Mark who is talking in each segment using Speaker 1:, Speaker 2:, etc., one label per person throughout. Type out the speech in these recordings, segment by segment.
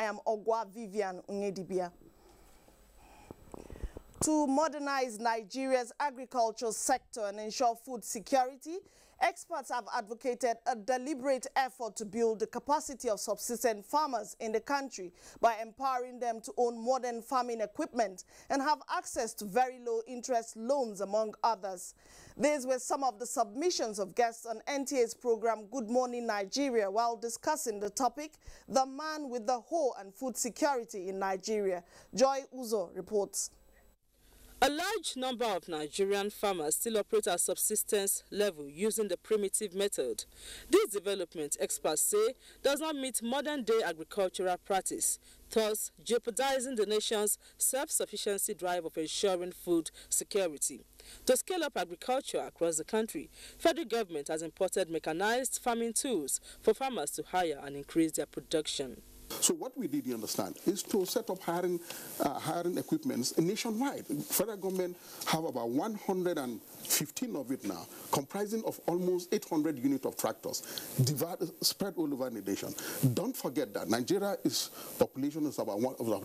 Speaker 1: I am Ogwa Vivian Ungedibia. To modernize Nigeria's agricultural sector and ensure food security, experts have advocated a deliberate effort to build the capacity of subsistence farmers in the country by empowering them to own modern farming equipment and have access to very low-interest loans, among others. These were some of the submissions of guests on NTA's program Good Morning Nigeria while discussing the topic, The Man with the Hoe and Food Security in Nigeria. Joy Uzo reports.
Speaker 2: A large number of Nigerian farmers still operate at subsistence level using the primitive method. This development, experts say, does not meet modern-day agricultural practice, thus jeopardizing the nation's self-sufficiency drive of ensuring food security. To scale up agriculture across the country, federal government has imported mechanized farming tools for farmers to hire and increase their production.
Speaker 3: So what we did, you understand, is to set up hiring equipments nationwide. Federal government have about 115 of it now, comprising of almost 800 units of tractors, spread all over the nation. Don't forget that Nigeria's population is about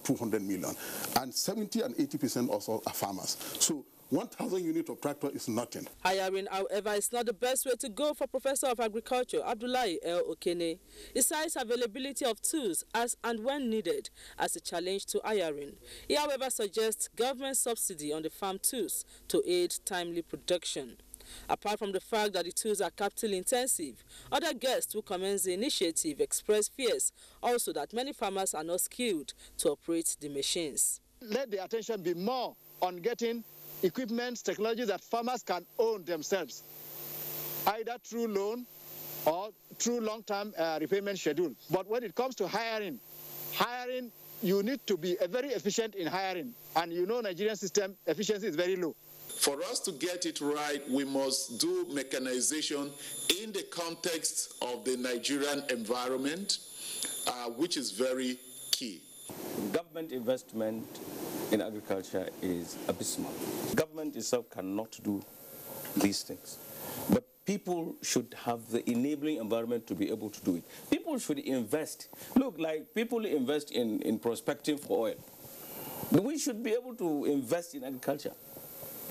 Speaker 3: 200 million, and 70 and 80% also are farmers. So 1,000 units of tractor is nothing. Hiring,
Speaker 2: however, is not the best way to go for Professor of Agriculture Abdullahi L. Okene. He cites availability of tools as and when needed as a challenge to hiring. He, however, suggests government subsidy on the farm tools to aid timely production. Apart from the fact that the tools are capital intensive, other guests who commend the initiative express fears also that many farmers are not skilled to operate the machines.
Speaker 4: Let the attention be more on getting equipment, technologies that farmers can own themselves, either through loan or through long-term repayment schedule. But when it comes to hiring, you need to be very efficient in hiring. And you know Nigerian system efficiency is very low.
Speaker 5: For us to get it right, we must do mechanization in the context of the Nigerian environment, which is very key.
Speaker 6: Government investment in agriculture is abysmal. Government itself cannot do these things. But people should have the enabling environment to be able to do it. People should invest. Look, like people invest in prospecting for oil. We should be able to invest in agriculture.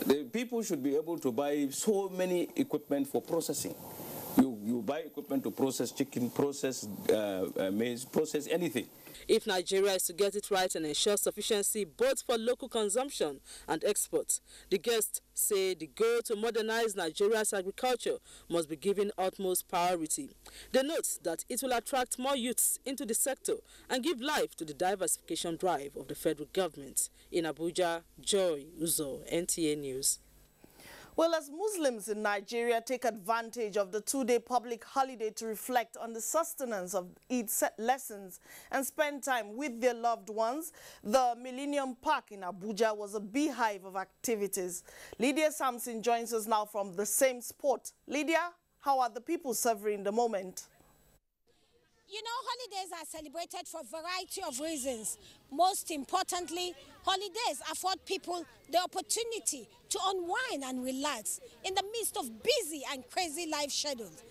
Speaker 6: The people should be able to buy so many equipment for processing. You buy equipment to process chicken, process maize, process anything.
Speaker 2: If Nigeria is to get it right and ensure sufficiency both for local consumption and exports, the guests say the goal to modernize Nigeria's agriculture must be given utmost priority. They note that it will attract more youths into the sector and give life to the diversification drive of the federal government. In Abuja, Joy Uzo, NTA News.
Speaker 1: Well, as Muslims in Nigeria take advantage of the two-day public holiday to reflect on the sustenance of Eid lessons and spend time with their loved ones, the Millennium Park in Abuja was a beehive of activities. Lydia Sampson joins us now from the same spot. Lydia, how are the people savoring the moment?
Speaker 7: You know, holidays are celebrated for a variety of reasons. Most importantly, holidays afford people the opportunity to unwind and relax in the midst of busy and crazy life schedules.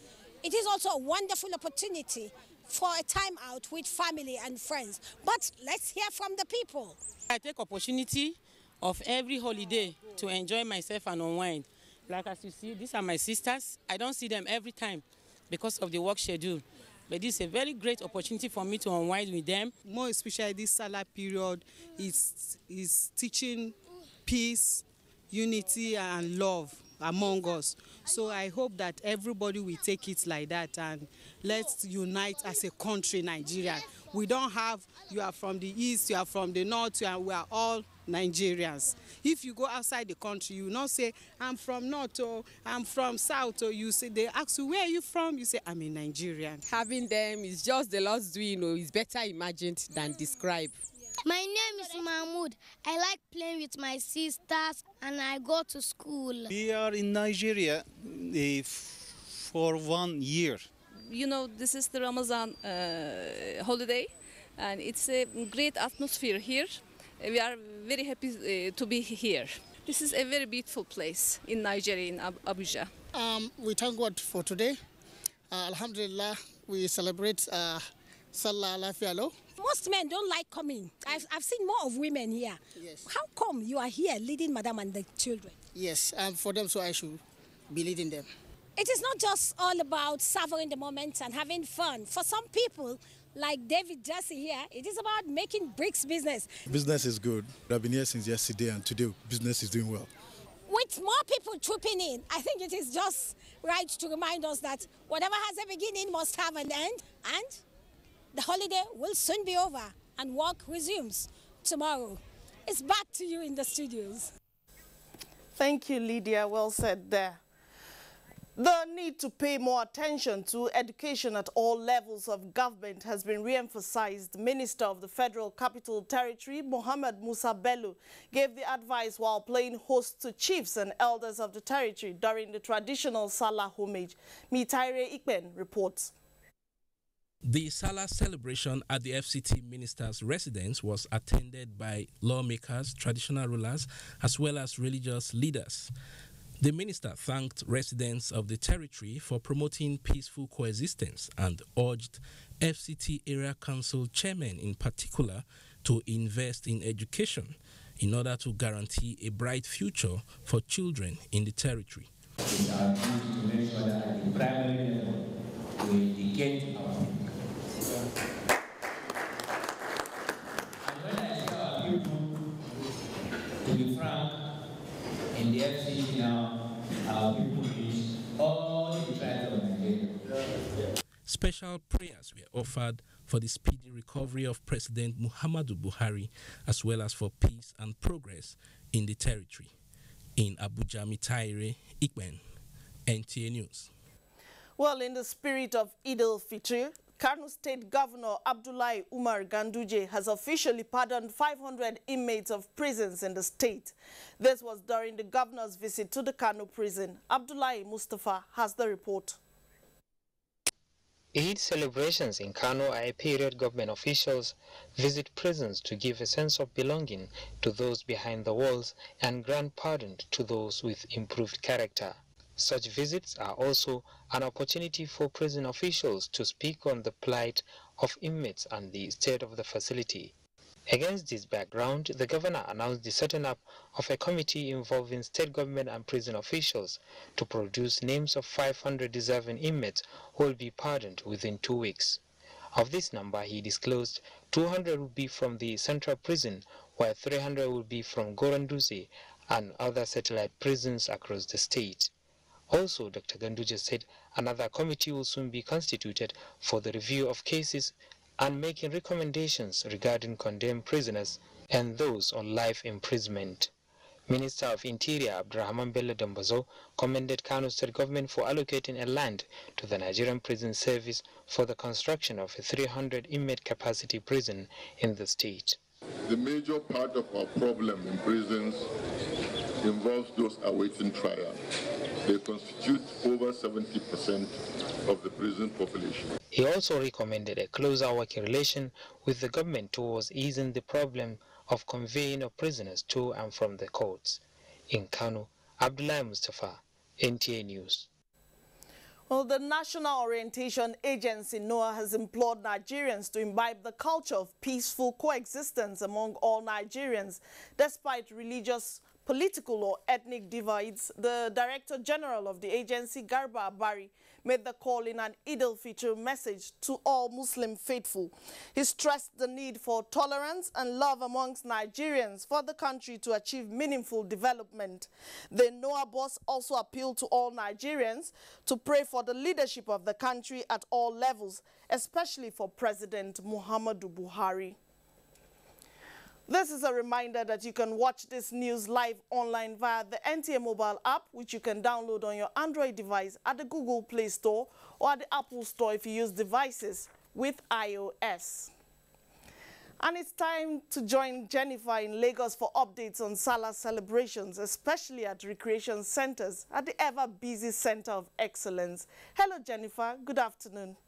Speaker 7: It is also a wonderful opportunity for a time out with family and friends. But let's hear from the people.
Speaker 8: I take opportunity of every holiday to enjoy myself and unwind. Like as you see, these are my sisters. I don't see them every time because of the work schedule. But this is a very great opportunity for me to unwind with them.
Speaker 9: More especially this Salah period is teaching peace, unity and love among us. So I hope that everybody will take it like that and let's unite as a country, Nigeria. We don't have, you are from the east, you are from the north, we are all Nigerians. If you go outside the country, you not say, I'm from north or I'm from south, or you say, they ask you, where are you from? You say, I'm a Nigerian.
Speaker 10: Having them is just the Lord's doing, it's better imagined than described.
Speaker 11: My name is Mahmoud. I like playing with my sisters and I go to school.
Speaker 12: We are in Nigeria for 1 year.
Speaker 13: You know, this is the Ramadan holiday and it's a great atmosphere here. We are very happy to be here. This is a very beautiful place in Nigeria, in Abuja.
Speaker 14: We thank God for today. Alhamdulillah, we celebrate Salah.
Speaker 7: most men don't like coming. I've seen more of women here.
Speaker 14: Yes.
Speaker 7: How come you are here leading Madam and the children?
Speaker 14: Yes, for them, so I should be leading them.
Speaker 7: It is not just all about savoring the moment and having fun. For some people, like David Jesse here, it is about making bricks business.
Speaker 15: Business is good. I've been here since yesterday, and today business is doing well.
Speaker 7: With more people trooping in, I think it is just right to remind us that whatever has a beginning must have an end, and the holiday will soon be over and work resumes tomorrow. It's back to you in the studios.
Speaker 1: Thank you, Lydia. Well said there. The need to pay more attention to education at all levels of government has been re-emphasized. Minister of the Federal Capital Territory, Mohammed Musa Bello, gave the advice while playing host to chiefs and elders of the territory during the traditional Salah homage. Mitaire Ikpen reports.
Speaker 16: The Salah celebration at the FCT minister's residence was attended by lawmakers, traditional rulers, as well as religious leaders. The minister thanked residents of the territory for promoting peaceful coexistence and urged FCT Area Council chairmen in particular to invest in education in order to guarantee a bright future for children in the territory.
Speaker 17: It's our duty to make sure that at the primary level we educate our people. And when I say our people, to be frank, in the FCT now, our people is all the tribes of Nigeria.
Speaker 16: Special prayers were offered for the speedy recovery of President Muhammadu Buhari, as well as for peace and progress in the territory. In Abuja, Mitaire Ikpen, NTA News.
Speaker 1: Well, in the spirit of Eid-el-Fitr, Kano State Governor Abdullahi Umar Ganduje has officially pardoned 500 inmates of prisons in the state. This was during the governor's visit to the Kano prison. Abdullahi Mustafa has the report.
Speaker 18: Eid celebrations in Kano are a period government officials visit prisons to give a sense of belonging to those behind the walls and grant pardon to those with improved character. Such visits are also an opportunity for prison officials to speak on the plight of inmates and the state of the facility. Against this background, the governor announced the setting up of a committee involving state government and prison officials to produce names of 500 deserving inmates who will be pardoned within 2 weeks. Of this number, he disclosed 200 will be from the central prison, while 300 will be from Gorandusi and other satellite prisons across the state. Also, Dr. Ganduje said another committee will soon be constituted for the review of cases and making recommendations regarding condemned prisoners and those on life imprisonment. Minister of Interior Abdurrahman Bello Dambazo commended Kano State government for allocating a land to the Nigerian Prison Service for the construction of a 300 inmate capacity prison in the state.
Speaker 5: The major part of our problem in prisons involves those awaiting trial. They constitute over 70% of the prison population.
Speaker 18: He also recommended a closer working relation with the government towards easing the problem of conveying of prisoners to and from the courts. In Kano, Abdullahi Mustafa, NTA News.
Speaker 1: Well, the National Orientation Agency, NOAA, has implored Nigerians to imbibe the culture of peaceful coexistence among all Nigerians, despite religious, political or ethnic divides. The Director General of the agency, Garba Abari, made the call in an Eid-el-Fitr message to all Muslim faithful. He stressed the need for tolerance and love amongst Nigerians for the country to achieve meaningful development. The NOAA boss also appealed to all Nigerians to pray for the leadership of the country at all levels, especially for President Muhammadu Buhari. This is a reminder that you can watch this news live online via the NTA mobile app, which you can download on your Android device at the Google Play Store or at the Apple Store if you use devices with iOS. And it's time to join Jennifer in Lagos for updates on Salah celebrations, especially at recreation centers at the ever-busy Center of Excellence. Hello, Jennifer. Good afternoon.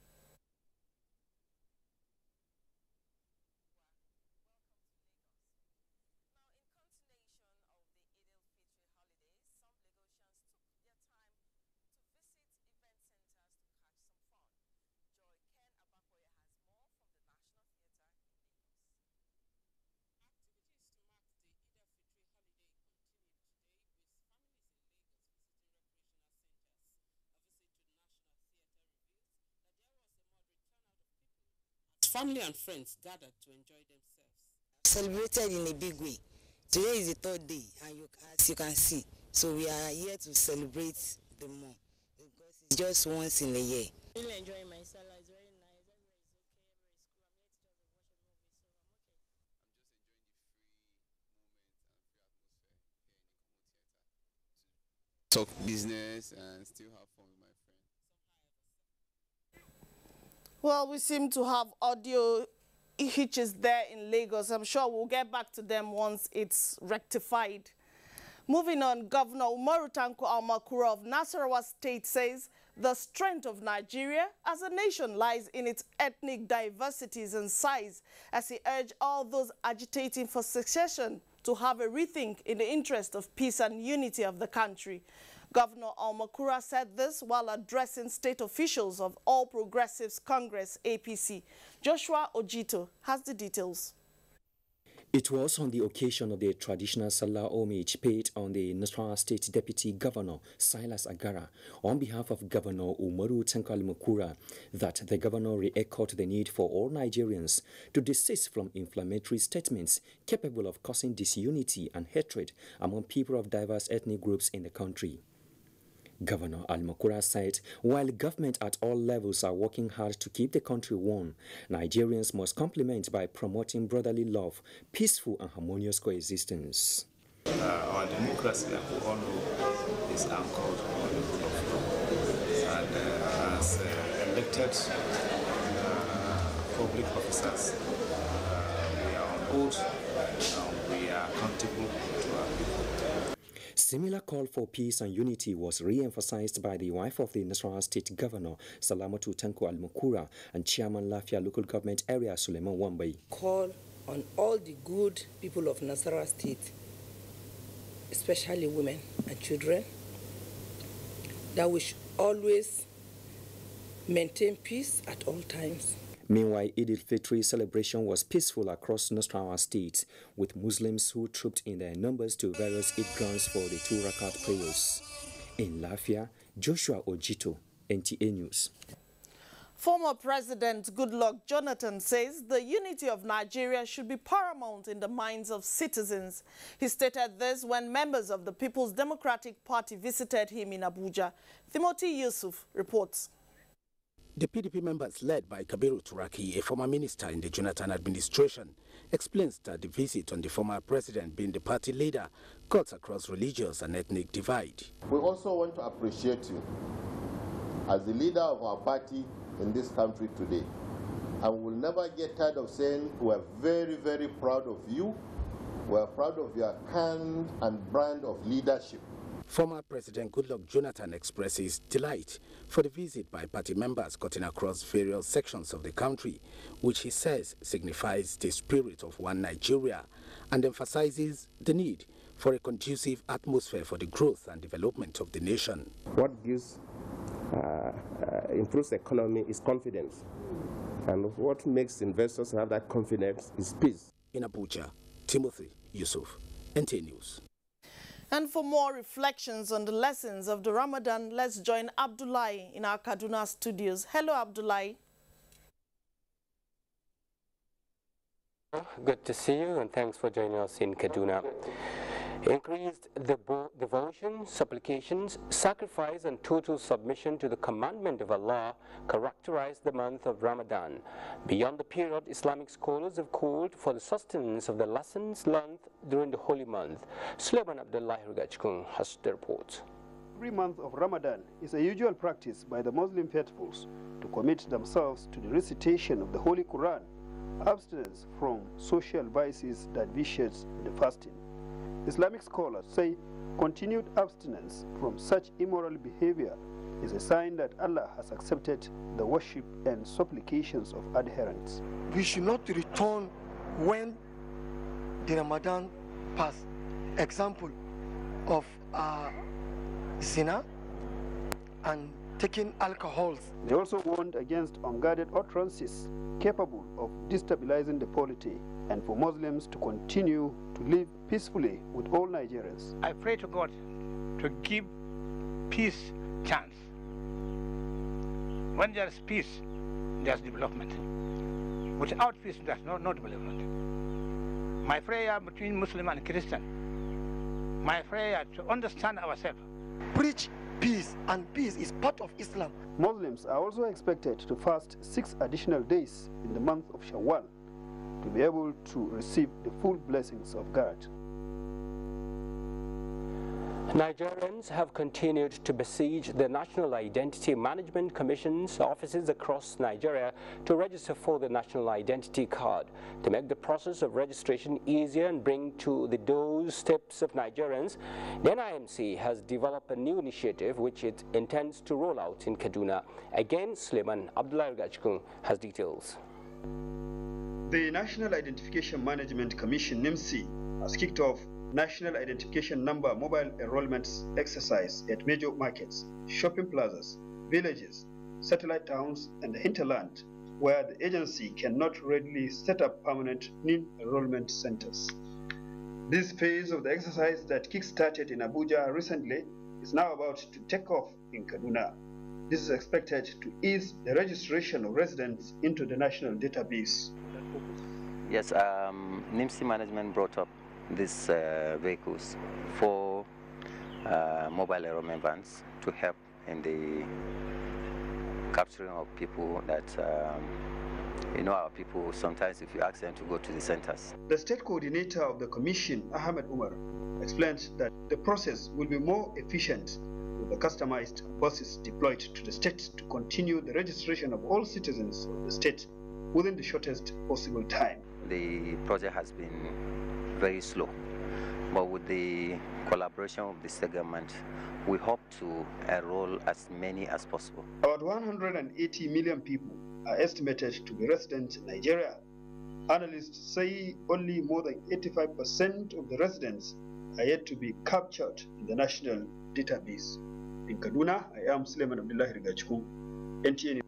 Speaker 8: family and friends gathered to enjoy themselves.
Speaker 19: Celebrated in a big way. Today is the third day, and as you can see, so we are here to celebrate the month because it's just once in a year.
Speaker 20: Really enjoying my Salah. It's very nice.
Speaker 21: Talk business and still have fun with my friends.
Speaker 1: Well, we seem to have audio hitches there in Lagos. I'm sure we'll get back to them once it's rectified. Moving on, Governor Umaru Tanko Almakura of Nasawara State says the strength of Nigeria as a nation lies in its ethnic diversities and size, as he urged all those agitating for secession to have a rethink in the interest of peace and unity of the country. Governor Almakura said this while addressing state officials of All Progressives Congress, APC. Joshua Ojito has the details.
Speaker 22: It was on the occasion of the traditional Salah homage paid on the Nasawara State Deputy Governor Silas Agara on behalf of Governor Umaru Tanko Almakura that the governor re-echoed the need for all Nigerians to desist from inflammatory statements capable of causing disunity and hatred among people of diverse ethnic groups in the country. Governor Almakura said, while government at all levels are working hard to keep the country one, Nigerians must complement by promoting brotherly love, peaceful and harmonious coexistence.
Speaker 23: Our democracy, like we all know, is anchored on the rule of law. And as elected public officers, we are on board and we are accountable to our people.
Speaker 22: Similar call for peace and unity was re-emphasized by the wife of the Nasawara State Governor, Salamatu Tanko Almakura, and Chairman Lafia Local Government Area, Suleiman Wambai.
Speaker 24: Call on all the good people of Nasawara State, especially women and children, that we should always maintain peace at all times.
Speaker 22: Meanwhile, Eid-el-Fitr celebration was peaceful across Nasawara State, with Muslims who trooped in their numbers to various Eid grounds for the 2 Rakat prayers. In Lafia, Joshua Ojito, NTA News.
Speaker 1: Former President Goodluck Jonathan says the unity of Nigeria should be paramount in the minds of citizens. He stated this when members of the People's Democratic Party visited him in Abuja. Timothy Yusuf reports.
Speaker 25: The PDP members, led by Kabiru Turaki, a former minister in the Jonathan administration, explains that the visit on the former president being the party leader cuts across religious and ethnic divide.
Speaker 26: We also want to appreciate you as the leader of our party in this country today. And we'll never get tired of saying we're very, very proud of you. We're proud of your kind and brand of leadership.
Speaker 25: Former President Goodluck Jonathan expresses delight for the visit by party members cutting across various sections of the country, which he says signifies the spirit of one Nigeria and emphasizes the need for a conducive atmosphere for the growth and development of the nation.
Speaker 27: What improves the economy is confidence, and what makes investors have that confidence is peace.
Speaker 25: In Abuja, Timothy Yusuf, NTA News.
Speaker 1: And for more reflections on the lessons of the Ramadan, let's join Abdullahi in our Kaduna studios. Hello, Abdullahi.
Speaker 28: Good to see you, and thanks for joining us in Kaduna. Increased devotion, supplications, sacrifice, and total submission to the commandment of Allah characterize the month of Ramadan. Beyond the period, Islamic scholars have called for the sustenance of the lessons learned during the holy month. Suleiman Abdullah Rugachkun has the report.
Speaker 29: Every month of Ramadan is a usual practice by the Muslim faithfuls to commit themselves to the recitation of the Holy Quran, abstinence from social vices that vitiate the fasting. Islamic scholars say continued abstinence from such immoral behavior is a sign that Allah has accepted the worship and supplications of adherents.
Speaker 30: We should not return when the Ramadan pass. Example of zina and taking alcohols.
Speaker 29: They also warned against unguarded utterances capable of destabilizing the polity, and for Muslims to continue to live peacefully with all Nigerians.
Speaker 31: I pray to God to give peace chance. When there is peace, there is development. Without peace, there's no development. My prayer between Muslim and Christian, my prayer to understand ourselves.
Speaker 30: Preach peace, and peace is part of Islam.
Speaker 29: Muslims are also expected to fast 6 additional days in the month of Shawwal to be able to receive the full blessings of God.
Speaker 28: Nigerians have continued to besiege the National Identity Management Commission's offices across Nigeria to register for the National Identity Card. To make the process of registration easier and bring to the doorsteps of Nigerians, the NIMC has developed a new initiative which it intends to roll out in Kaduna. Again, Suleiman Abdullah has details.
Speaker 29: The National Identification Management Commission, NIMC, has kicked off National Identification Number Mobile Enrollment exercise at major markets, shopping plazas, villages, satellite towns, and the hinterland, where the agency cannot readily set up permanent NIN enrollment centers. This phase of the exercise that kick-started in Abuja recently is now about to take off in Kaduna. This is expected to ease the registration of residents into the national database.
Speaker 2: Yes, NIMC management brought up these vehicles for mobile enrollment vans to help in the capturing of people that, our people, sometimes if you ask them to go to the centers.
Speaker 29: The state coordinator of the commission, Ahmed Umar, explained that the process will be more efficient with the customized buses deployed to the state to continue the registration of all citizens of the state within the shortest possible time.
Speaker 2: The project has been very slow, but with the collaboration of the state government, we hope to enroll as many as possible.
Speaker 29: About 180 million people are estimated to be resident in Nigeria. Analysts say only more than 85% of the residents are yet to be captured in the national database. In Kaduna, I am Suleiman Abdullah Rigachku, NTA.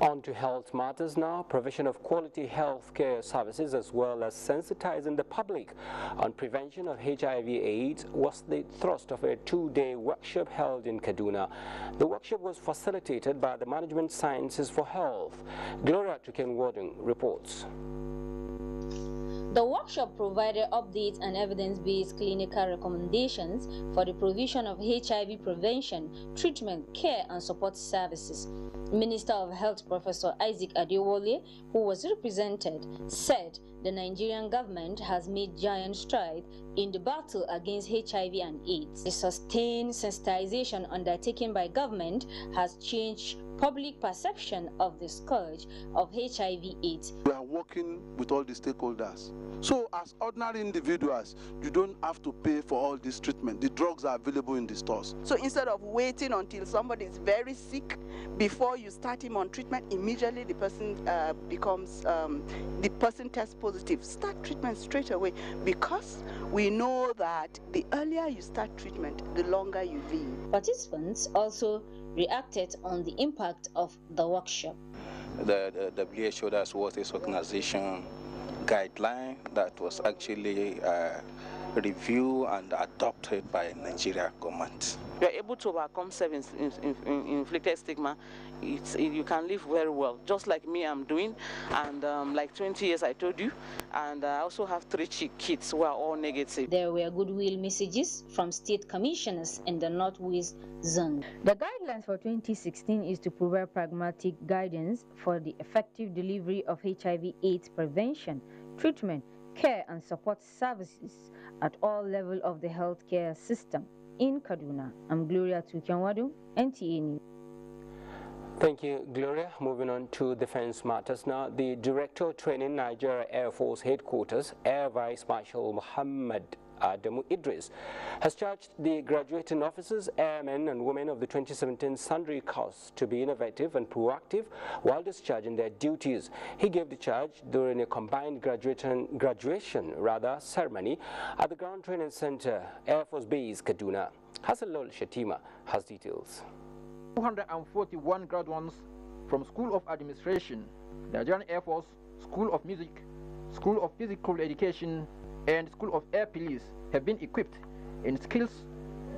Speaker 28: On to health matters now. Provision of quality health care services as well as sensitizing the public on prevention of HIV/AIDS was the thrust of a 2-day workshop held in Kaduna. The workshop was facilitated by the Management Sciences for Health. Gloria Tukenwadung reports.
Speaker 3: The workshop provided updates and evidence-based clinical recommendations for the provision of HIV prevention, treatment, care, and support services. Minister of Health Professor Isaac Adewole, who was represented, said the Nigerian government has made giant strides in the battle against HIV and AIDS. The sustained sensitization undertaken by government has changed public perception of the scourge of HIV/AIDS.
Speaker 4: We are working with all the stakeholders. So as ordinary individuals, you don't have to pay for all this treatment. The drugs are available in the stores.
Speaker 6: So instead of waiting until somebody is very sick before you start him on treatment, immediately the person tests positive. Start treatment straight away, because we know that the earlier you start treatment, the longer you live.
Speaker 3: Participants also reacted on the impact of the workshop.
Speaker 9: The WHO, that's World Health Organization guideline that was actually reviewed and adopted by Nigeria government.
Speaker 20: You are able to overcome self-inflicted stigma. You can live very well, just like me I'm doing, and like 20 years I told you, and I also have 3 kids who are all negative.
Speaker 3: There were goodwill messages from state commissioners in the Northwest Zone. The guidelines for 2016 is to provide pragmatic guidance for the effective delivery of HIV/AIDS prevention, treatment, care, and support services at all levels of the healthcare system. In Kaduna, I'm Gloria Tukenwadu, NTA News.
Speaker 28: Thank you, Gloria. Moving on to defense matters now. The Director of Training, Nigeria Air Force Headquarters, Air Vice Marshal Muhammad Adamu Idris, has charged the graduating officers, airmen and women of the 2017 Sundry Corps to be innovative and proactive while discharging their duties. He gave the charge during a combined graduation ceremony at the Ground Training Center, Air Force Base, Kaduna. Hassanul Shatima has details.
Speaker 10: 241 graduates from School of Administration, Nigerian Air Force, School of Music, School of Physical Education, and School of Air Police have been equipped in skills,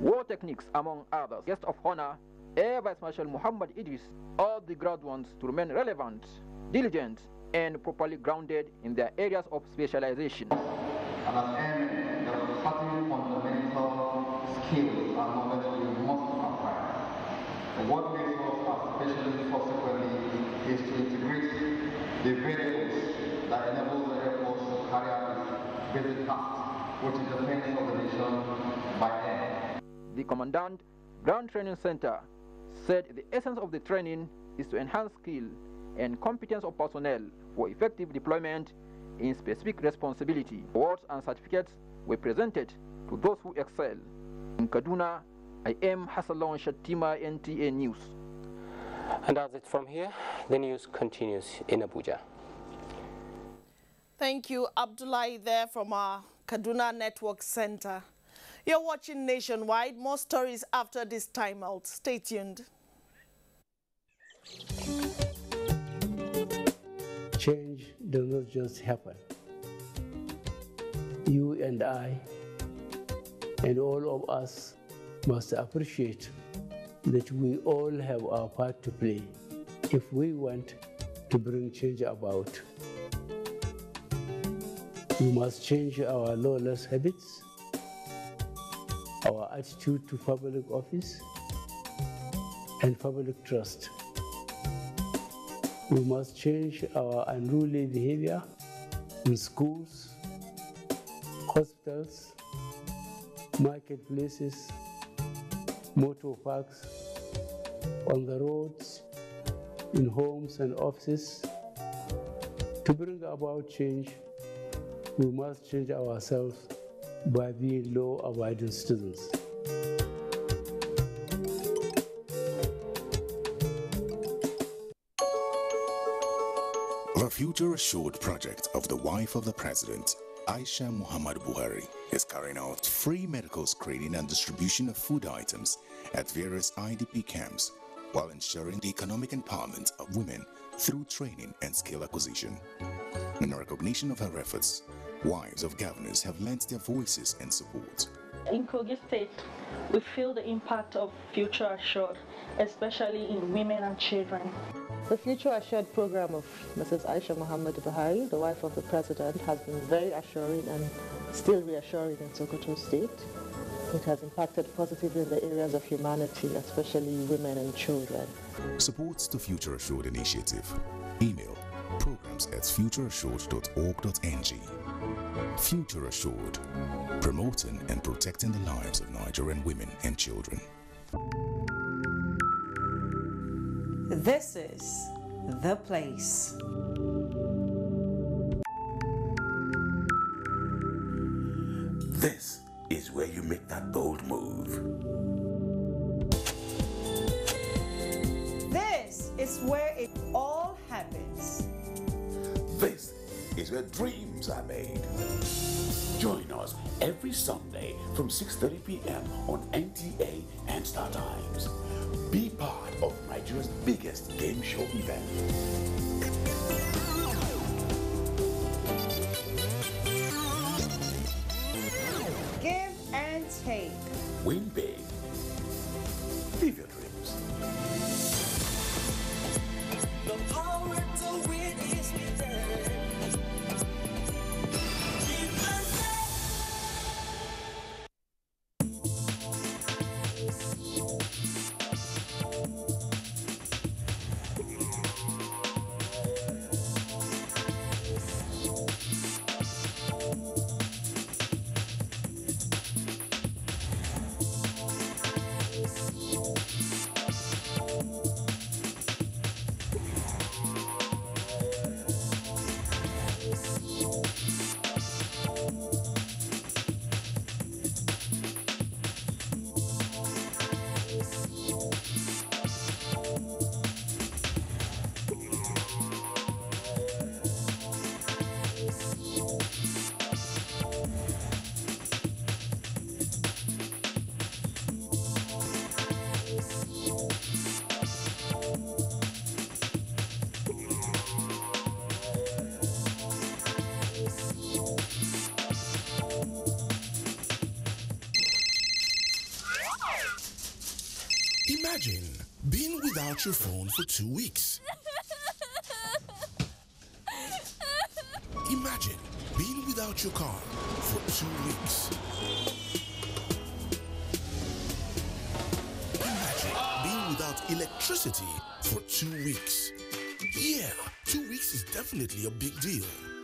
Speaker 10: war techniques, among others. Guest of honor, Air Vice Marshal Muhammad Idris, all the graduates to remain relevant, diligent, and properly grounded in their areas of specialization.
Speaker 5: And as airmen, there are certain fundamental skills and knowledge we must acquire. And what makes us especially subsequently is to integrate the variables that enable the Air Force to carry out its basic task, which is the defense of the nation by air.
Speaker 10: The Commandant Ground Training Center said the essence of the training is to enhance skill and competence of personnel for effective deployment in specific responsibility. Awards and certificates were presented to those who excel. In Kaduna, I am Hassalon Shatima, NTA News.
Speaker 28: And that's it from here. The news continues in Abuja.
Speaker 1: Thank you, Abdullahi, there from our Kaduna Network Center. You're watching Nationwide. More stories after this timeout. Stay tuned.
Speaker 7: Change does not just happen. You and I and all of us must appreciate that we all have our part to play if we want to bring change about. We must change our lawless habits, our attitude to public office, and public trust. We must change our unruly behavior in schools, hospitals, marketplaces, motor parks, on the roads, in homes and offices. To bring about change, we must change ourselves by being law-abiding citizens.
Speaker 8: The Future Assured project of the wife of the president, Aisha Muhammad Buhari, is carrying out free medical screening and distribution of food items at various IDP camps while ensuring the economic empowerment of women through training and skill acquisition. In recognition of her efforts, wives of governors have lent their voices and support.
Speaker 11: In Kogi State, we feel the impact of Future Assured, especially in women and children.
Speaker 12: The Future Assured program of Mrs. Aisha Muhammad Buhari, the wife of the president, has been very assuring and still reassuring in Sokoto State. It has impacted positively in the areas of humanity, especially women and children.
Speaker 8: Supports the Future Assured initiative. Email programs@futureassured.org.ng. Future Assured, promoting and protecting the lives of Nigerian women and children.
Speaker 13: This is The Place.
Speaker 14: This is where you make that bold move.
Speaker 1: This is where it all happens.
Speaker 14: This is where dreams are made. Join us every Sunday from 6:30 p.m. on NTA and Star Times. Be part of Nigeria's biggest game show event.
Speaker 1: Give and take.
Speaker 14: Win big. Live your dreams.
Speaker 15: The power to win is within.
Speaker 14: Imagine being without your phone for 2 weeks.
Speaker 8: Imagine being without your car for 2 weeks. Imagine being without electricity for 2 weeks. Yeah, 2 weeks is definitely a big deal.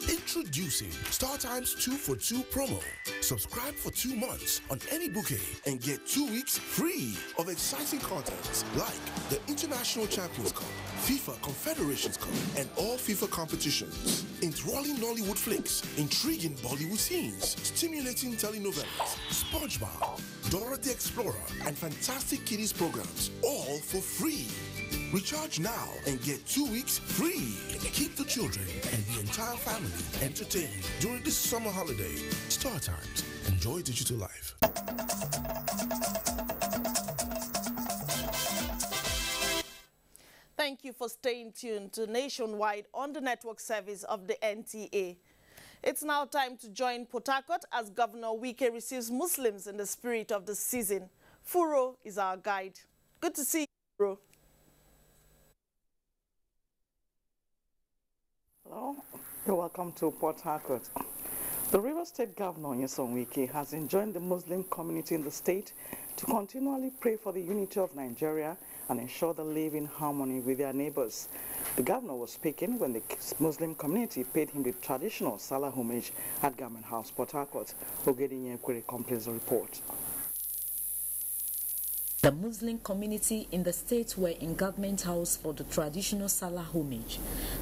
Speaker 8: Introducing StarTimes 2 for 2 promo. Subscribe for 2 months on any bouquet and get 2 weeks free of exciting contents like the International Champions Cup, FIFA Confederations Cup, and all FIFA competitions. Enthralling Nollywood flicks, intriguing Bollywood scenes, stimulating telenovelas, SpongeBob, Dora the Explorer, and fantastic kiddies programs, all for free. Recharge now and get 2 weeks free. Keep the children and the entire family entertained during this summer holiday. StarTimes. Enjoy digital life.
Speaker 1: Thank you for staying tuned to Nationwide on the network service of the NTA. It's now time to join Port Harcourt as Governor Wike receives Muslims in the spirit of the season. Furo is our guide. Good to see you, Furo.
Speaker 16: Hello, you're welcome to Port Harcourt. The River State Governor, Nyesom Wike, has enjoined the Muslim community in the state to continually pray for the unity of Nigeria and ensure they live in harmony with their neighbors. The governor was speaking when the Muslim community paid him the traditional Salah homage at Government House, Port Harcourt. Ogoniland completes the report.
Speaker 17: The Muslim community in the state were in Government House for the traditional Salah homage.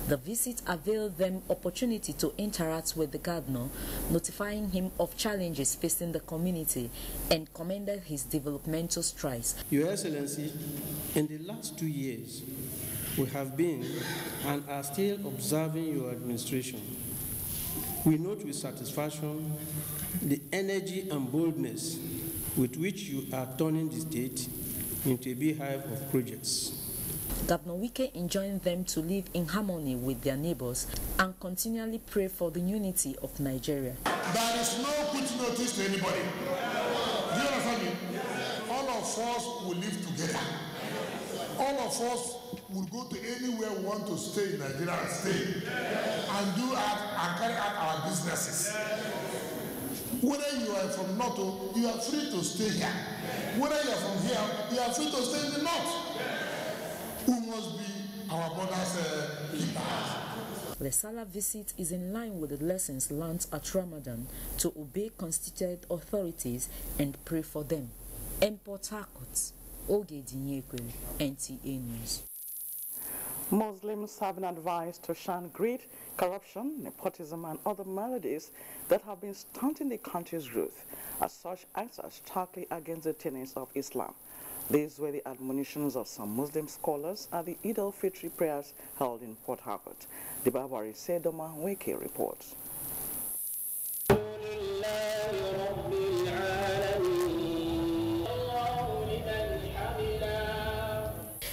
Speaker 17: The visit availed them opportunity to interact with the governor, notifying him of challenges facing the community and commended his developmental strides.
Speaker 18: Your Excellency, in the last 2 years, we have been and are still observing your administration. We note with satisfaction the energy and boldness with which you are turning the state into a beehive of projects.
Speaker 17: Governor Wike enjoined them to live in harmony with their neighbors and continually pray for the unity of Nigeria.
Speaker 19: There is no put notice to anybody. Do you understand me? All of us will live together. All of us will go to anywhere we want to stay in Nigeria and stay and carry out our businesses. Whether you are from North, you are free to stay here. Whether you are from here, you are free to stay in the North. Who must be our brothers' keepers?
Speaker 17: The Salah visit is in line with the lessons learned at Ramadan to obey constituted authorities and pray for them. In Port Harcourt, Ogoniland, NTA News.
Speaker 16: Muslims have been advised to shun greed, corruption, nepotism, and other maladies that have been stunting the country's growth, as such acts are starkly against the tenets of Islam. These were the admonitions of some Muslim scholars at the Eid-el-Fitr prayers held in Port Harcourt. The Barbary Sedoma Weke reports.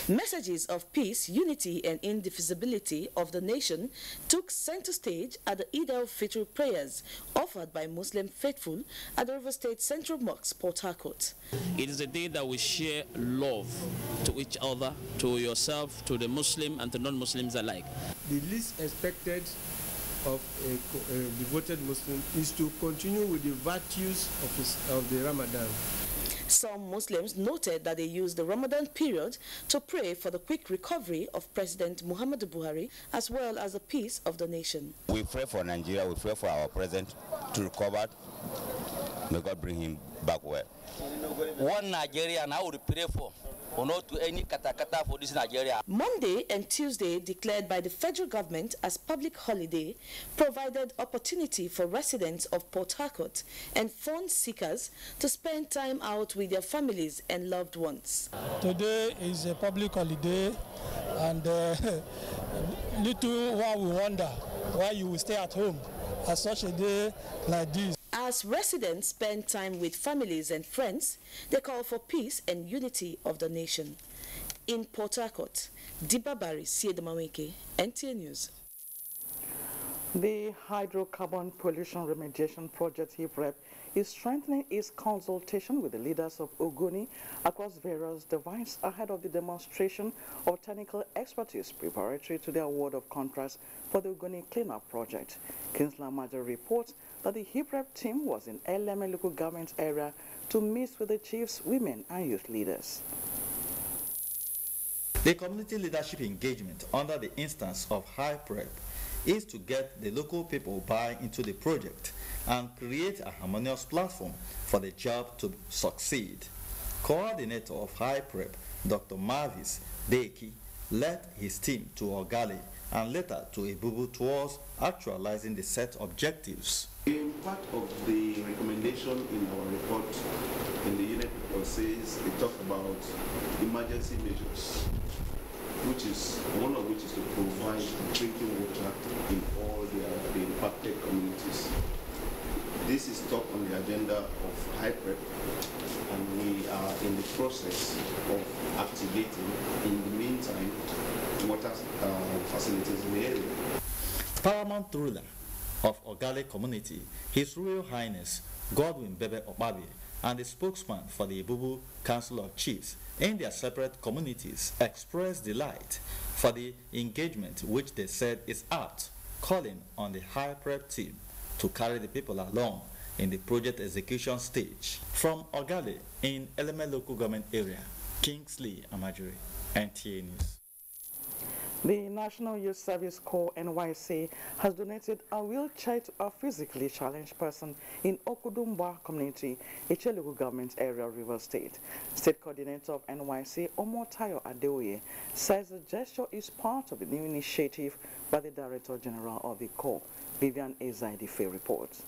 Speaker 21: Messages of peace, unity, and indivisibility of the nation took center stage at the Eid-el-Fitr prayers offered by Muslim faithful at the River State Central Mosque, Port Harcourt.
Speaker 22: It is a day that we share love to each other, to yourself, to the Muslim and to non-Muslims alike.
Speaker 18: The least expected of a devoted Muslim is to continue with the virtues of the Ramadan.
Speaker 21: Some Muslims noted that they used the Ramadan period to pray for the quick recovery of President Muhammadu Buhari as well as the peace of the nation.
Speaker 23: We pray for Nigeria, we pray for our president to recover. May God bring him back well.
Speaker 24: One Nigerian I would pray for. Or not to any katakata for this Nigeria.
Speaker 21: Monday and Tuesday, declared by the federal government as public holiday, provided opportunity for residents of Port Harcourt and fund seekers to spend time out with their families and loved ones.
Speaker 25: Today is a public holiday, and little one will wonder why you will stay at home at such a day like this.
Speaker 21: As residents spend time with families and friends, they call for peace and unity of the nation. In Port Harcourt, Dibabari Siedamaweke, NTA News.
Speaker 16: The hydrocarbon pollution remediation project HIPREP is strengthening its consultation with the leaders of Ogoni across various divisions ahead of the demonstration of technical expertise preparatory to the award of contracts for the Ogoni cleanup project. Kinsler Major reports that the HIPREP team was in Eleme local government area to meet with the chiefs, women and youth leaders.
Speaker 2: The community leadership engagement under the instance of HIPREP is to get the local people buy into the project and create a harmonious platform for the job to succeed. Coordinator of HIPREP, Dr. Marvis Deki, led his team to Ogale and later to Ebubu towards actualizing the set objectives.
Speaker 3: In part of the recommendation in our report in the unit says it talked about emergency measures, one of which is to provide drinking water in all the impacted communities. This is top on the agenda of HIPREP, and we are in the process of activating, in the meantime, water facilities in the area.
Speaker 2: Paramount ruler of Ogale community, His Royal Highness Godwin Bebe Obabi, and the spokesman for the Ebubu Council of Chiefs in their separate communities expressed delight for the engagement which they said is apt, calling on the HIPREP team to carry the people along in the project execution stage. From Ogale in Eleme local government area, Kingsley Amajuri, NTA News.
Speaker 16: The National Youth Service Corps NYSC has donated a wheelchair to a physically challenged person in Okudumba community, Iche local government area, Rivers State. State coordinator of NYSC, Omotayo Adeoye, says the gesture is part of the new initiative by the Director General of the Corps. Vivian Ezaidife reports.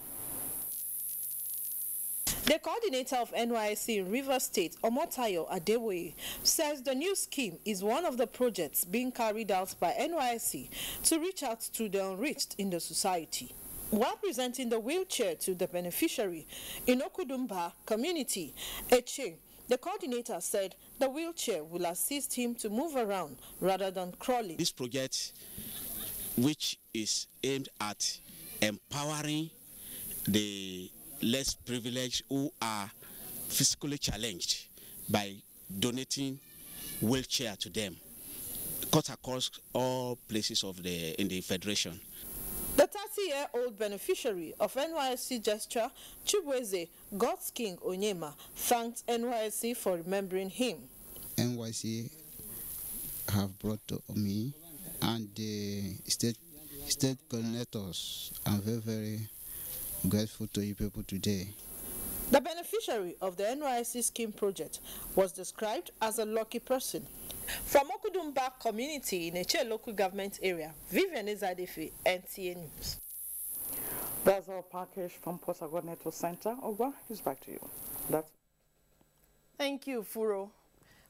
Speaker 21: The coordinator of NYSC in Rivers State, Omotayo Adewoye, says the new scheme is one of the projects being carried out by NYSC to reach out to the unreached in the society. While presenting the wheelchair to the beneficiary in Okudumba community, Eche, the coordinator said the wheelchair will assist him to move around rather than crawling.
Speaker 4: This project, which is aimed at empowering the less privileged who are physically challenged by donating wheelchair to them, cut across all places of in the federation.
Speaker 21: The 30-year-old beneficiary of NYSC gesture, Chibweze God's King Onyema, thanked NYSC for remembering him.
Speaker 6: NYSC have brought to me and the state coordinators. I'm very, very grateful to you people today.
Speaker 21: The beneficiary of the NYSC scheme project was described as a lucky person. From Okudumba community in Eche local government area, Vivian Ezadefe, NTA News.
Speaker 16: That's our package from Port Harcourt Network Center. Ogwa, it's back to you.
Speaker 1: Thank you, Furo.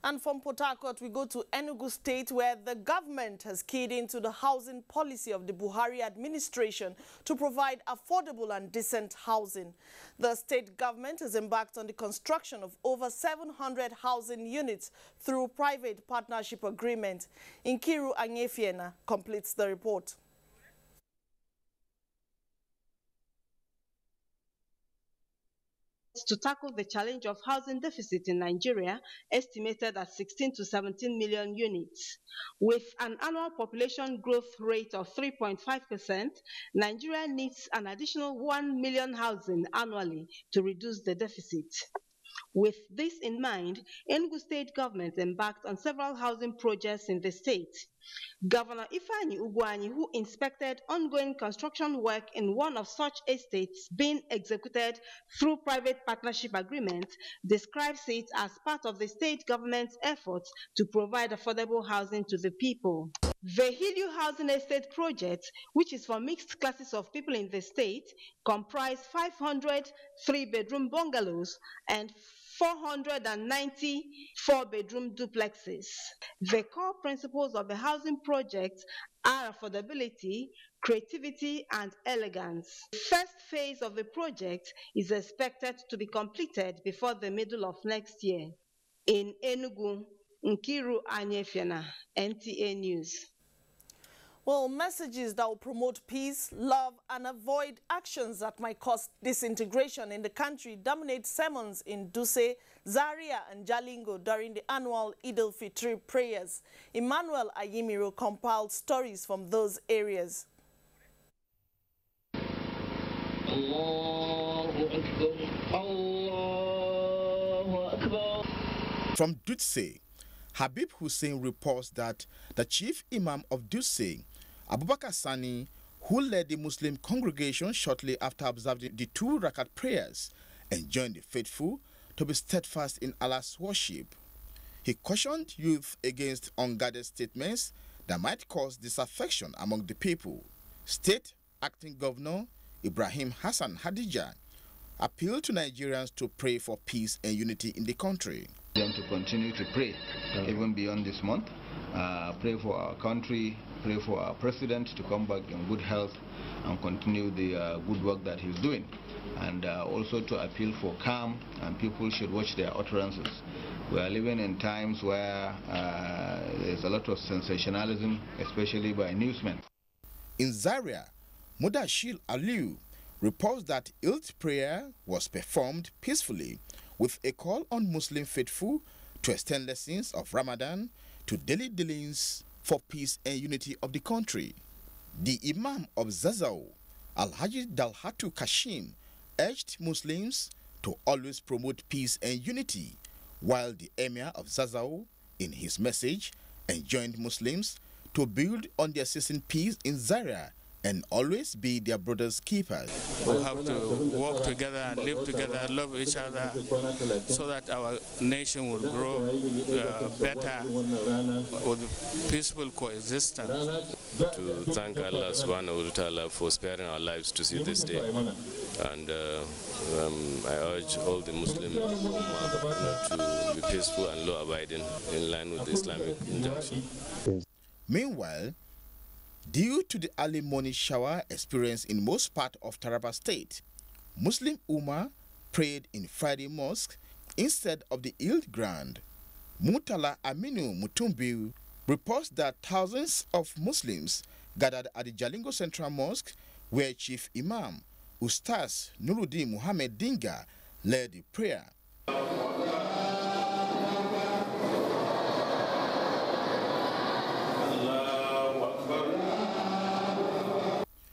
Speaker 1: And from Port Harcourt, we go to Enugu State, where the government has keyed into the housing policy of the Buhari administration to provide affordable and decent housing. The state government has embarked on the construction of over 700 housing units through private partnership agreement. Nkiru Anyefiena completes the report.
Speaker 9: To tackle the challenge of housing deficit in Nigeria, estimated at 16 to 17 million units. With an annual population growth rate of 3.5%, Nigeria needs an additional 1 million housing annually to reduce the deficit. With this in mind, Enugu State government embarked on several housing projects in the state. Governor Ifeanyi Ugwuanyi, who inspected ongoing construction work in one of such estates being executed through private partnership agreement, describes it as part of the state government's efforts to provide affordable housing to the people. The Hilio Housing Estate project, which is for mixed classes of people in the state, comprise 500 three-bedroom bungalows and 490 four-bedroom duplexes. The core principles of the housing project are affordability, creativity, and elegance. The first phase of the project is expected to be completed before the middle of next year. In Enugu, Nkiru Anyefiena, NTA News.
Speaker 1: Well, messages that will promote peace, love, and avoid actions that might cause disintegration in the country dominate sermons in Dutse, Zaria, and Jalingo during the annual Eid-el-Fitr prayers. Emmanuel Ayimiro compiled stories from those areas.
Speaker 5: From Dutse, Habib Hussein reports that the chief imam of Dutse, Abubakar Sani, who led the Muslim congregation shortly after observing the 2 rakat prayers, enjoined the faithful to be steadfast in Allah's worship. He cautioned youth against unguarded statements that might cause disaffection among the people. State Acting Governor Ibrahim Hassan Hadija appealed to Nigerians to pray for peace and unity in the country.
Speaker 7: Them to continue to pray even beyond this month, pray for our country, pray for our president to come back in good health and continue the good work that he's doing, and also to appeal for calm, and people should watch their utterances. We are living in times where there's a lot of sensationalism, especially by newsmen.
Speaker 5: In Zaria, Mudashir Aliu reports that Eid prayer was performed peacefully with a call on Muslim faithful to extend lessons of Ramadan to daily dealings for peace and unity of the country. The Imam of Zazao, Alhaji Dalhatu Kashim, urged Muslims to always promote peace and unity, while the Emir of Zazao, in his message, enjoined Muslims to build on their season peace in Zaria and always be their brothers' keepers.
Speaker 10: We have to work together and live together, love each other, so that our nation will grow better with peaceful coexistence.
Speaker 11: To thank Allah subhanahu wa ta'ala for sparing our lives to see this day. And I urge all the Muslims to be peaceful and law-abiding in line with the Islamic injunction.
Speaker 5: Meanwhile, due to the early morning shower experienced in most parts of Taraba State, Muslim Ummah prayed in Friday Mosque instead of the Eid ground. Mutala Aminu Mutumbiu reports that thousands of Muslims gathered at the Jalingo Central Mosque, where Chief Imam Ustaz Nuruddin Muhammad Dinga led the prayer.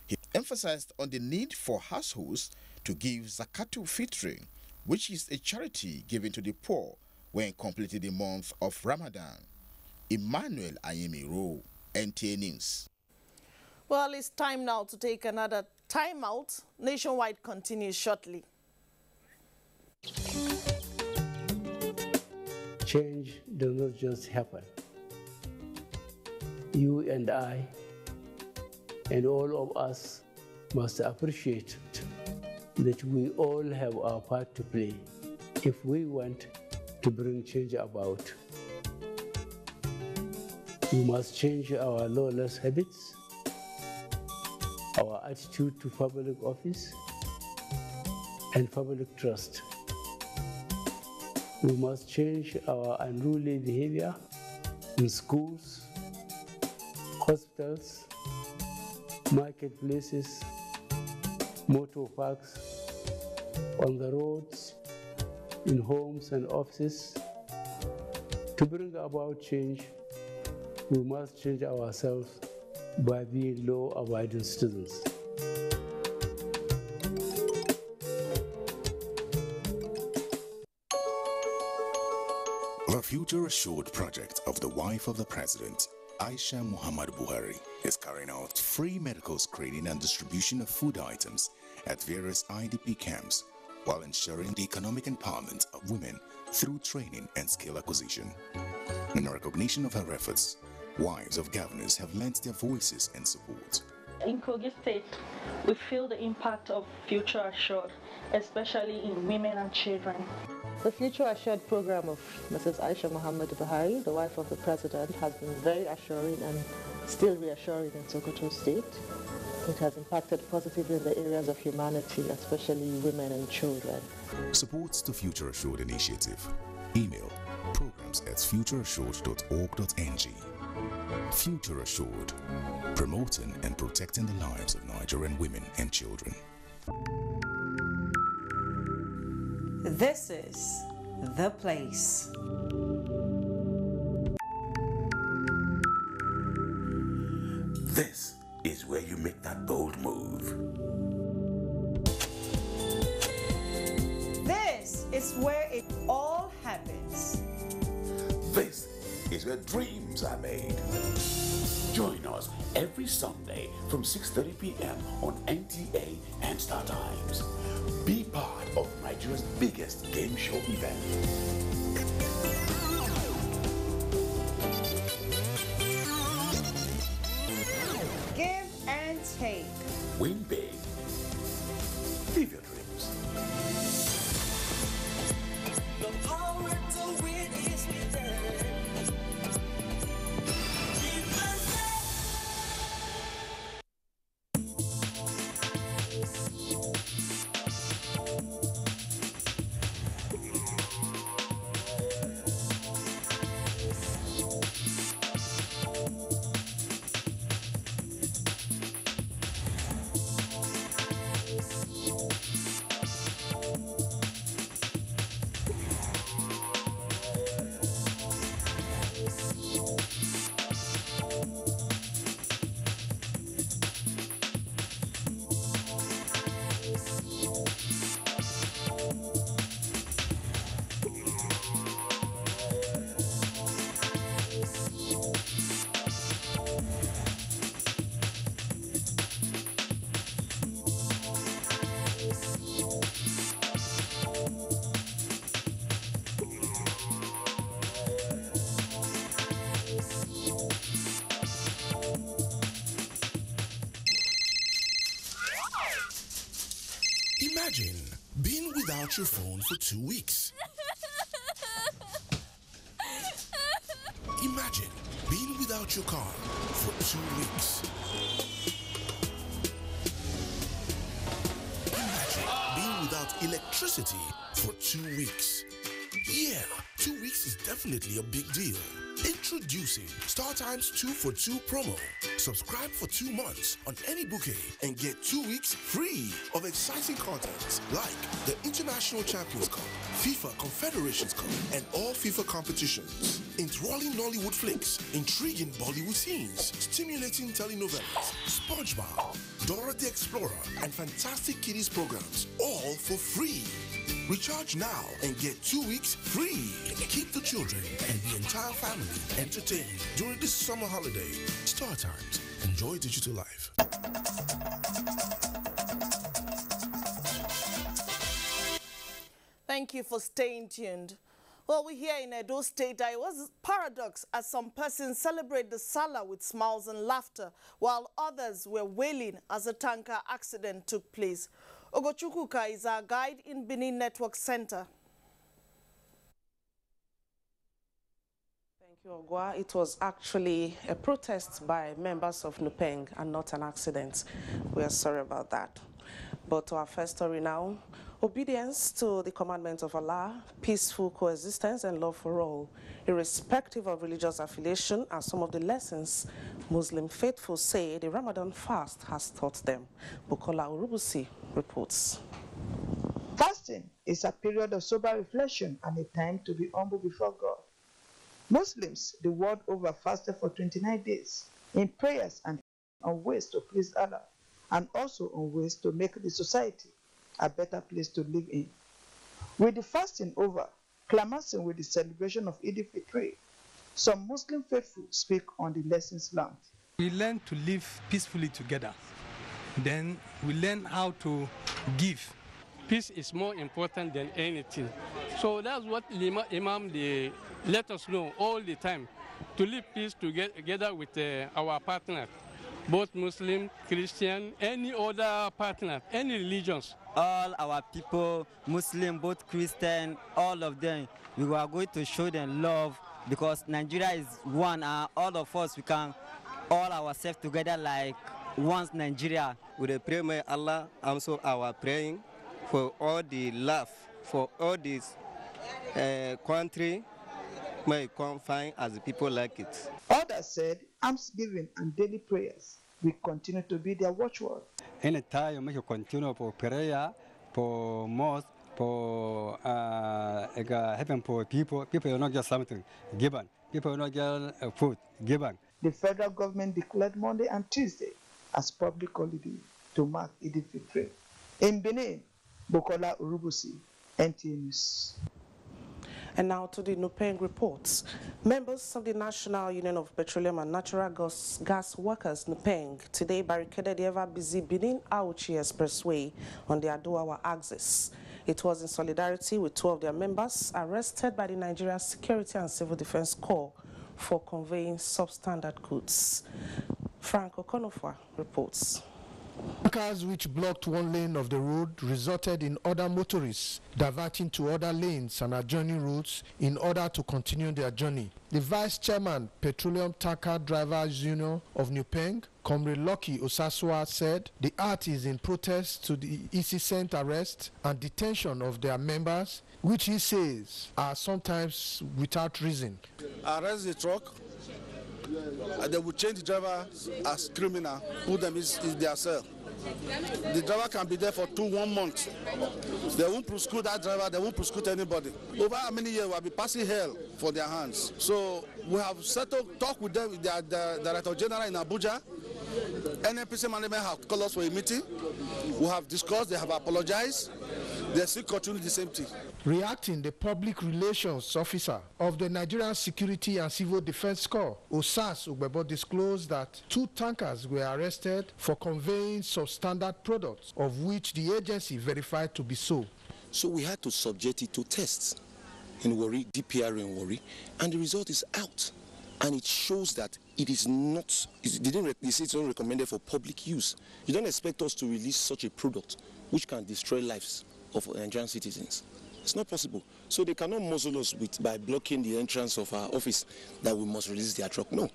Speaker 5: He emphasized on the need for households to give Zakatul Fitr, which is a charity given to the poor when completing the month of Ramadan. Emmanuel Ayemiro, NTA News.
Speaker 1: Well, it's time now to take another time out. Nationwide continues shortly.
Speaker 20: Change does not just happen. You and I and all of us must appreciate that we all have our part to play if we want to bring change about. We must change our lawless habits, our attitude to public office, and public trust. We must change our unruly behavior in schools, hospitals, marketplaces, motor parks, on the roads, in homes and offices. To bring about change, we must change ourselves by being law-abiding citizens.
Speaker 8: The Future Assured project of the wife of the president, Aisha Muhammad Buhari, is carrying out free medical screening and distribution of food items at various IDP camps while ensuring the economic empowerment of women through training and skill acquisition. In recognition of her efforts, wives of governors have lent their voices and support.
Speaker 26: In Kogi State, we feel the impact of Future Assured, especially in women and children.
Speaker 12: The Future Assured program of Mrs. Aisha Muhammad Buhari, the wife of the president, has been very assuring and still reassuring in Sokoto State. It has impacted positively in the areas of humanity, especially women and children.
Speaker 8: Supports the Future Assured initiative. Email programs@futureassured.org.ng. Future Assured, promoting and protecting the lives of Nigerian women and children.
Speaker 13: This is The Place.
Speaker 14: This is where you make that bold move.
Speaker 1: This is where it all happens.
Speaker 14: This is where dreams are made. Join us every Sunday from 6:30 p.m. on NTA and Star Times. Be part of Nigeria's biggest game show event.
Speaker 1: Give and take.
Speaker 14: Win big. Live your dreams.
Speaker 15: The power to win is within.
Speaker 17: Imagine being without your phone for 2 weeks. Imagine being without your car for 2 weeks. Imagine being without electricity for 2 weeks. Yeah, 2 weeks is definitely a big deal. Introducing StarTimes 2 for 2 promo. Subscribe for 2 months on any bouquet and get 2 weeks free of exciting content like the International Champions Cup, FIFA Confederations Cup, and all FIFA competitions. Enthralling Nollywood flicks, intriguing Bollywood scenes, stimulating telenovelas, SpongeBob, Dora the Explorer, and fantastic kiddies programs, all for free. Recharge now and get 2 weeks free. Keep the children and the entire family entertained during this summer holiday. StarTimes. Enjoy digital life.
Speaker 1: Thank you for staying tuned. Well, we here in Edo State, it was a paradox as some persons celebrate the Salah with smiles and laughter, while others were wailing as a tanker accident took place. Ogochukwuka is our guide in Benin Network Center.
Speaker 19: Thank you, Ogwa. It was actually a protest by members of Nupeng and not an accident. We are sorry about that. But to our first story now, obedience to the commandments of Allah, peaceful coexistence and love for all, irrespective of religious affiliation, are some of the lessons Muslim faithful say the Ramadan fast has taught them. Bukola Urubusi reports.
Speaker 22: Fasting is a period of sober reflection and a time to be humble before God. Muslims the world over fasted for 29 days in prayers and on ways to please Allah, and also on ways to make the society a better place to live in. With the fasting over, clamouring with the celebration of Eid-el-Fitr, some Muslim faithful speak on the lessons learned.
Speaker 27: We learn to live peacefully together. Then we learn how to give.
Speaker 28: Peace is more important than anything. So that's what Imam they let us know all the time, to live peace together with our partners, both Muslim, Christian, any other partner, any religions.
Speaker 29: All our people, Muslim, both Christian, all of them, we are going to show them love because Nigeria is one. All of us, we can all ourselves together like one Nigeria.
Speaker 30: We pray, may Allah answer our praying for all the love, for all this country, may come fine as the people like it.
Speaker 22: Others Others said almsgiving and daily prayers will continue to be their watchword.
Speaker 2: Anytime we continue for prayer, for mosque, for helping for people will not get something given. People will not get food given.
Speaker 22: The federal government declared Monday and Tuesday as public holiday to mark Eid-el-Fitr. In Benin, Bukola Urubusi, NTA News.
Speaker 19: And now to the Nupeng reports. Members of the National Union of Petroleum and Natural Gas Workers, Nupeng, today barricaded the ever-busy Benin-Auchi Expressway on the Aduawa axis. It was in solidarity with 2 of their members arrested by the Nigerian Security and Civil Defense Corps for conveying substandard goods. Frank Okonofa reports.
Speaker 3: Cars which blocked one lane of the road resulted in other motorists diverting to other lanes and adjoining roads in order to continue their journey. The Vice Chairman, Petroleum Tanker Drivers Union of Nupeng, Comrade Lucky Osasua, said the act is in protest to the incessant arrest and detention of their members, which he says are sometimes without reason.
Speaker 4: Arrest the truck, and they will change the driver as criminal, put them in their cell. The driver can be there for 1 month. They won't prosecute that driver, they won't prosecute anybody. Over how many years we have been passing hell for their hands. So we have settled, talk with them, with the Director General in Abuja. NNPC management have called us for a meeting. We have discussed, they have apologized. They still continue the same thing.
Speaker 3: Reacting, the public relations officer of the Nigerian Security and Civil Defense Corps, Osas Ugbebo, disclosed that 2 tankers were arrested for conveying substandard products, of which the agency verified to be so.
Speaker 6: So we had to subject it to tests in Warri, DPR in Warri, and the result is out. And it shows that it is not, it's not recommended for public use. You don't expect us to release such a product which can destroy lives of Nigerian citizens. It's not possible. So they cannot muzzle us by blocking the entrance of our office that we must release their truck. No.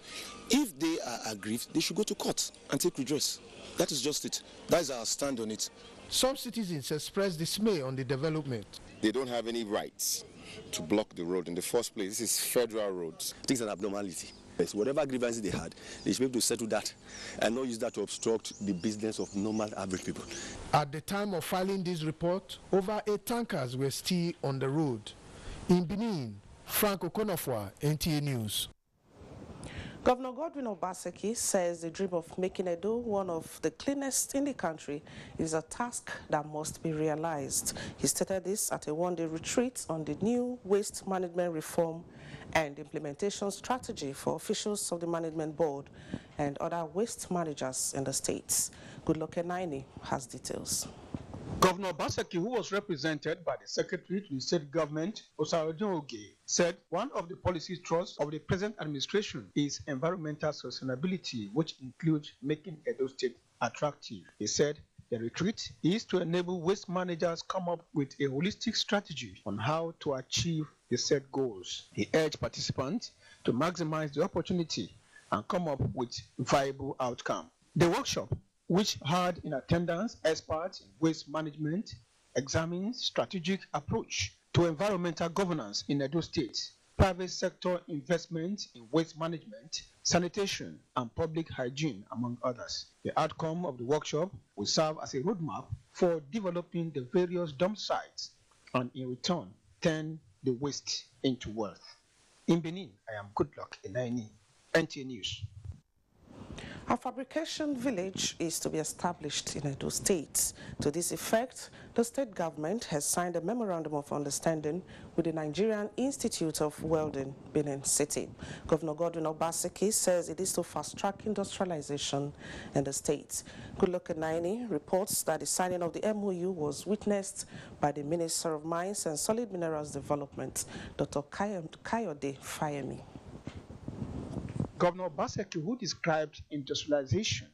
Speaker 6: If they are aggrieved, they should go to court and take redress. That is just it. That is our stand on it.
Speaker 3: Some citizens expressed dismay on the development.
Speaker 16: They don't have any rights to block the road in the first place. This is federal roads.
Speaker 6: I think it's an abnormality. Yes, whatever grievances they had, they should be able to settle that and not use that to obstruct the business of normal average people.
Speaker 3: At the time of filing this report, over 8 tankers were still on the road. In Benin, Frank Okonofwa, NTA News.
Speaker 19: Governor Godwin Obaseki says the dream of making Edo one of the cleanest in the country is a task that must be realized. He stated this at a one-day retreat on the new waste management reform and implementation strategy for officials of the management board and other waste managers in the states. Goodluck Naini has details.
Speaker 18: Governor Obaseki, who was represented by the Secretary to the State Government, Osarojin Oge, said one of the policy thrusts of the present administration is environmental sustainability, which includes making Edo State attractive. He said the retreat is to enable waste managers come up with a holistic strategy on how to achieve the set goals. He urged participants to maximize the opportunity and come up with viable outcome. The workshop, which had in attendance experts in waste management, examines strategic approach to environmental governance in Edo State, private sector investment in waste management, sanitation, and public hygiene, among others. The outcome of the workshop will serve as a roadmap for developing the various dump sites and, in return, turn the waste into wealth. In Benin, I am Goodluck Naini, NTA News.
Speaker 19: A fabrication village is to be established in Edo State. To this effect, the state government has signed a memorandum of understanding with the Nigerian Institute of Welding, Benin City. Governor Godwin Obaseki says it is to fast-track industrialization in the state. Goodluck Naini reports that the signing of the MoU was witnessed by the Minister of Mines and Solid Minerals Development, Dr. Kayode Fayemi.
Speaker 18: Governor Obaseki, who described industrialization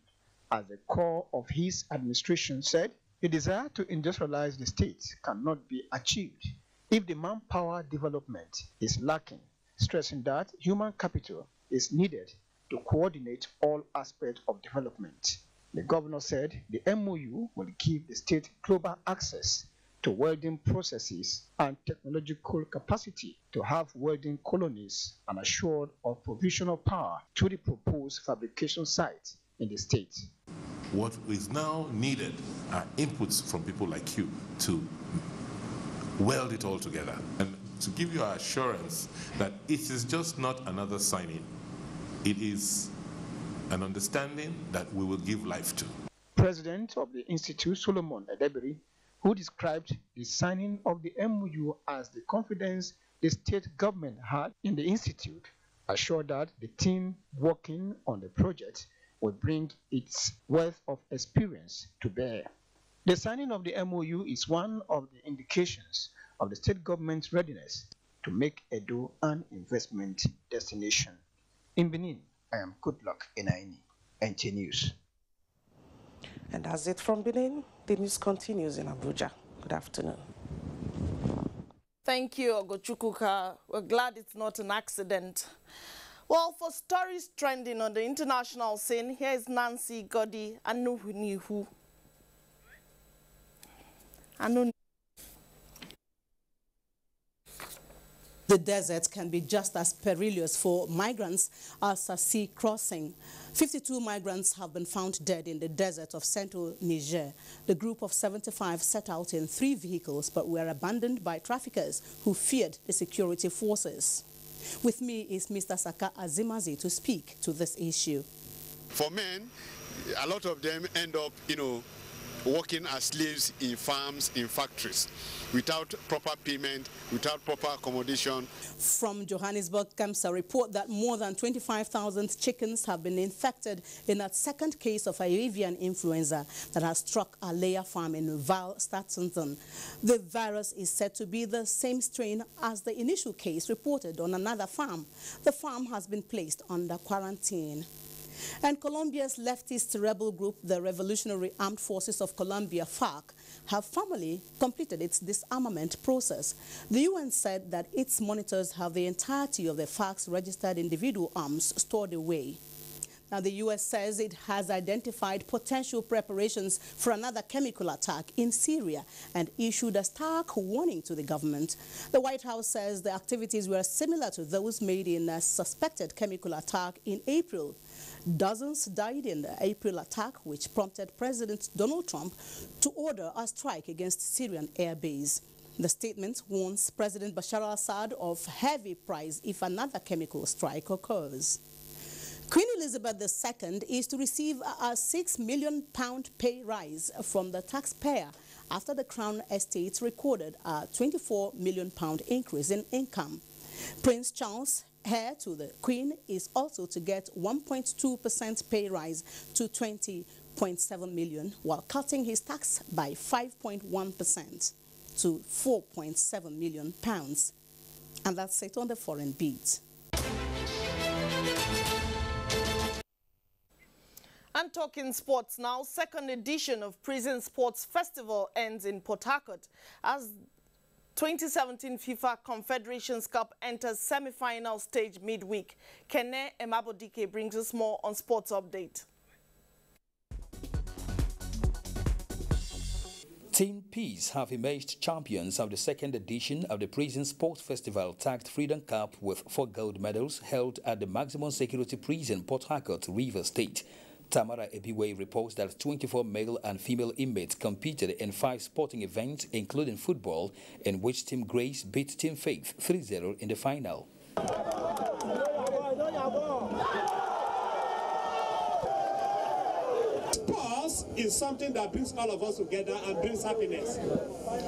Speaker 18: as the core of his administration, said the desire to industrialize the state cannot be achieved if the manpower development is lacking, stressing that human capital is needed to coordinate all aspects of development. The governor said the MoU will give the state global access to welding processes and technological capacity to have welding colonies and assured of provisional power to the proposed fabrication site in the state.
Speaker 5: What is now needed are inputs from people like you to weld it all together and to give you assurance that it is just not another signing. It is an understanding that we will give life to.
Speaker 18: President of the Institute, Solomon Edebiri, who described the signing of the MoU as the confidence the state government had in the Institute, assured that the team working on the project will bring its wealth of experience to bear. The signing of the MoU is one of the indications of the state government's readiness to make Edo an investment destination. In Benin, I am Goodluck Enaini, NTA News.
Speaker 19: And that's it from Benin. The news continues in Abuja. Good afternoon.
Speaker 1: Thank you, Ogochukwuka. We're glad it's not an accident. Well, for stories trending on the international scene, here is Nancy Godi Anuhunihu.
Speaker 7: The desert can be just as perilous for migrants as a sea crossing. 52 migrants have been found dead in the desert of central Niger. The group of 75 set out in 3 vehicles but were abandoned by traffickers who feared the security forces. With me is Mr. Saka Azimazi to speak to this issue.
Speaker 9: For men, a lot of them end up, working as slaves in farms, in factories, without proper payment, without proper accommodation.
Speaker 7: From Johannesburg comes a report that more than 25,000 chickens have been infected in a second case of avian influenza that has struck a layer farm in Val Stadston. The virus is said to be the same strain as the initial case reported on another farm. The farm has been placed under quarantine. And Colombia's leftist rebel group, the Revolutionary Armed Forces of Colombia, FARC, have formally completed its disarmament process. The UN said that its monitors have the entirety of the FARC's registered individual arms stored away. Now, the U.S. says it has identified potential preparations for another chemical attack in Syria and issued a stark warning to the government. The White House says the activities were similar to those made in a suspected chemical attack in April. Dozens died in the April attack, which prompted President Donald Trump to order a strike against Syrian air base. The statement warns President Bashar al-Assad of heavy price if another chemical strike occurs. Queen Elizabeth II is to receive a £6 million pay rise from the taxpayer after the Crown Estate recorded a £24 million increase in income. Prince Charles, heir to the Queen, is also to get 1.2% pay rise to 20.7 million, while cutting his tax by 5.1% to £4.7 million. And that's it on the foreign beat.
Speaker 1: And talking sports now, second edition of Prison Sports Festival ends in Port Harcourt as 2017 FIFA Confederations Cup enters semi-final stage midweek. Kene Emabodike brings us more on Sports Update.
Speaker 10: Team Peace have emerged champions of the second edition of the Prison Sports Festival tagged Freedom Cup with 4 gold medals held at the maximum security prison Port Harcourt, Rivers State. Tamara Ebiwe reports that 24 male and female inmates competed in 5 sporting events, including football, in which Team Grace beat Team Faith 3-0 in the final.
Speaker 11: Sports is something that brings all of us together and brings happiness.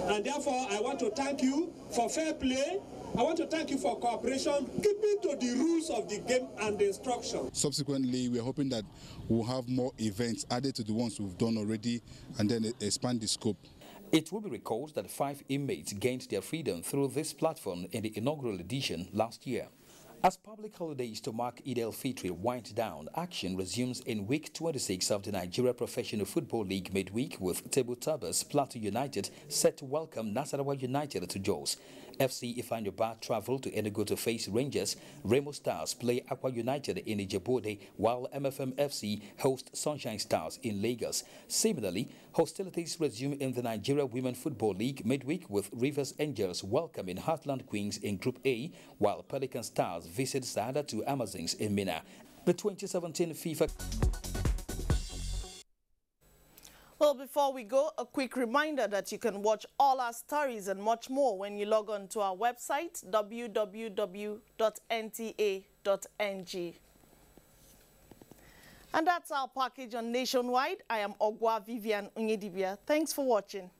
Speaker 11: And therefore, I want to thank you for fair play. I want to thank you for cooperation, keeping to the rules of the game and the instruction.
Speaker 20: Subsequently, we're hoping that we'll have more events added to the ones we've done already and then expand the scope.
Speaker 10: It will be recalled that 5 inmates gained their freedom through this platform in the inaugural edition last year. As public holidays to mark Eid-el-Fitr wind down, action resumes in week 26 of the Nigeria Professional Football League midweek, with table toppers Plateau United set to welcome Nasawara United to Jos. FC Ifeanyoba travel to Enugu to face Rangers. Remo Stars play Aqua United in Ijebuode, while MFM FC host Sunshine Stars in Lagos. Similarly, hostilities resume in the Nigeria Women Football League midweek with Rivers Angels welcoming Heartland Queens in Group A, while Pelican Stars visit Sada to Amazons in Mina. The 2017 FIFA...
Speaker 1: Well, before we go, a quick reminder that you can watch all our stories and much more when you log on to our website, www.nta.ng. And that's our package on Nationwide. I am Ogwa Vivian Onyedibia. Thanks for watching.